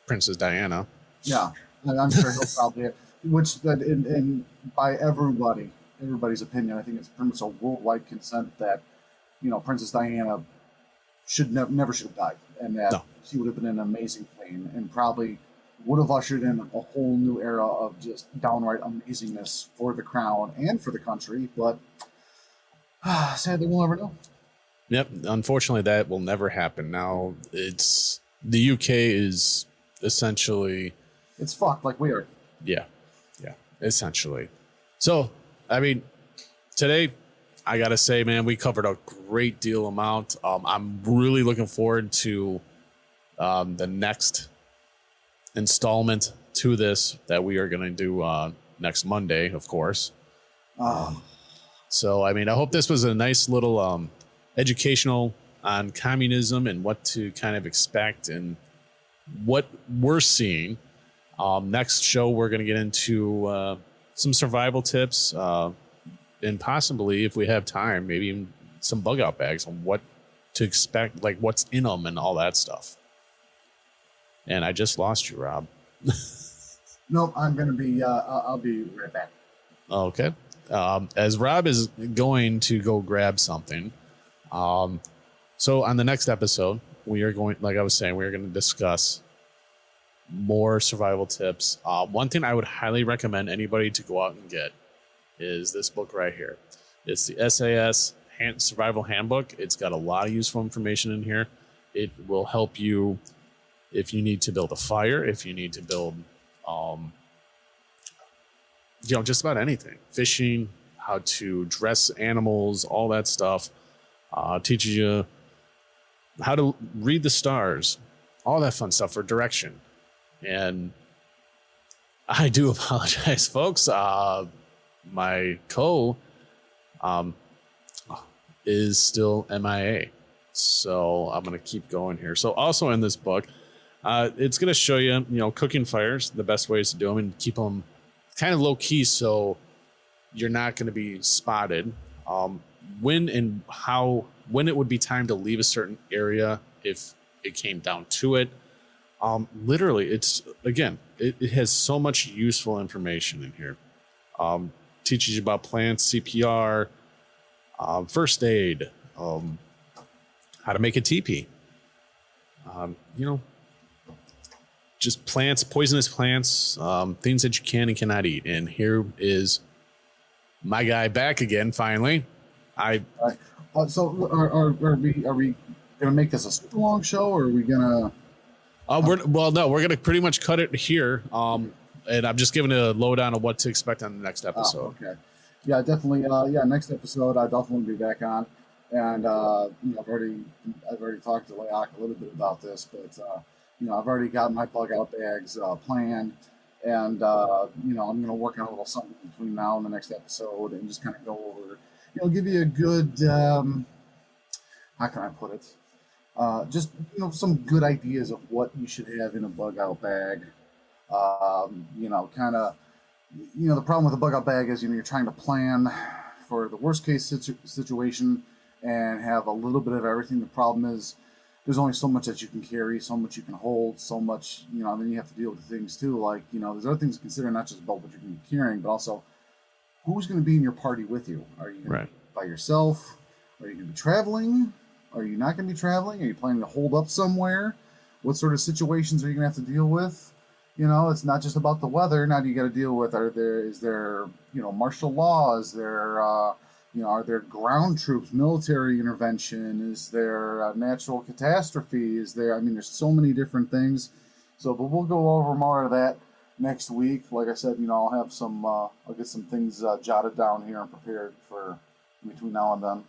Princess Diana. Yeah, I'm sure he'll probably. And by everybody's opinion, I think it's pretty much a worldwide consent that, Princess Diana never should have died, and that she would have been an amazing queen, and probably would have ushered in a whole new era of just downright amazingness for the crown and for the country. But sadly, we'll never know. Yep, unfortunately, that will never happen. Now the UK is essentially it's fucked like we are. Yeah, essentially. So, I mean, today, I gotta say, man, we covered a great deal amount. I'm really looking forward to the next installment to this that we are going to do next Monday, of course. So, I mean, I hope this was a nice little educational on communism and what to kind of expect and what we're seeing. Next show, we're going to get into some survival tips and possibly, if we have time, maybe even some bug out bags on what to expect, like what's in them and all that stuff. And I just lost you, Rob. Nope, I'm going to be, I'll be right back. Okay. As Rob is going to go grab something. So on the next episode, we are going, like I was saying, we're going to discuss more survival tips. One thing I would highly recommend anybody to go out and get is this book right here. It's the SAS Survival Handbook. It's got a lot of useful information in here. It will help you if you need to build a fire, if you need to build, just about anything. Fishing, how to dress animals, all that stuff. Teaches you how to read the stars, all that fun stuff for direction. And I do apologize, folks. My is still MIA. So I'm going to keep going here. So also in this book, it's going to show you, cooking fires, the best ways to do them and keep them kind of low key so you're not going to be spotted. When it would be time to leave a certain area if it came down to it. Literally, it has so much useful information in here. Teaches you about plants, CPR, first aid, how to make a teepee. Just plants, poisonous plants, things that you can and cannot eat. And here is my guy back again, finally. So are we gonna make this a super long show, or are we gonna? We're gonna pretty much cut it here. And I'm just giving a lowdown of what to expect on the next episode. Okay. Yeah, definitely. Next episode, I definitely want to be back on. And I've already talked to Laoch a little bit about this, but I've already got my bug out bags planned. And you know, I'm going to work on a little something between now and the next episode, and just kind of go over, you know, give you a good how can I put it? Just, you know, some good ideas of what you should have in a bug out bag. You know, kind of, you know, the problem with a bug out bag is, you know, you're trying to plan for the worst case situation and have a little bit of everything. The problem is there's only so much that you can carry, so much you can hold, so much, you know, and then you have to deal with things too. Like, you know, there's other things to consider, not just about what you can be carrying, but also who's going to be in your party with you. Are you going to be by yourself? Are you going to be traveling? Are you not going to be traveling? Are you planning to hold up somewhere? What sort of situations are you going to have to deal with? You know, it's not just about the weather. Now you got to deal with, is there, you know, martial law? Is there, you know, are there ground troops, military intervention? Is there a natural catastrophe? Is there, I mean, there's so many different things. So, but we'll go over more of that next week. Like I said, you know, I'll have some, I'll get some things jotted down here and prepared for between now and then.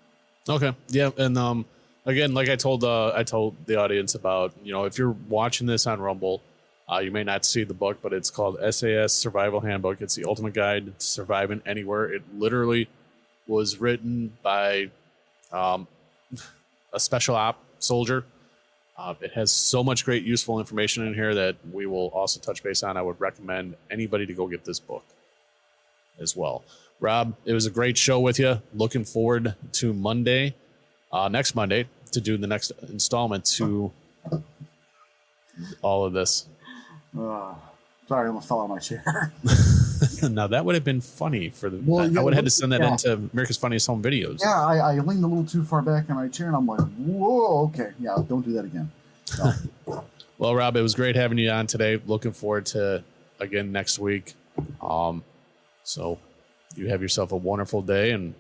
Okay. Yeah. And again, like I told the audience about, you know, if you're watching this on Rumble, you may not see the book, but it's called SAS Survival Handbook. It's the ultimate guide to surviving anywhere. It literally was written by a special op soldier. It has so much great useful information in here that we will also touch base on. I would recommend anybody to go get this book as well. Rob, it was a great show with you. Looking forward to Monday, next Monday, to do the next installment to all of this. Sorry, I almost fell out of my chair. Now that would have been funny for the. Well, I would have had to send that into America's Funniest Home Videos. Yeah, I leaned a little too far back in my chair, and I'm like, whoa, okay, yeah, don't do that again. So. Well, Rob, it was great having you on today. Looking forward to again next week. So you have yourself a wonderful day, and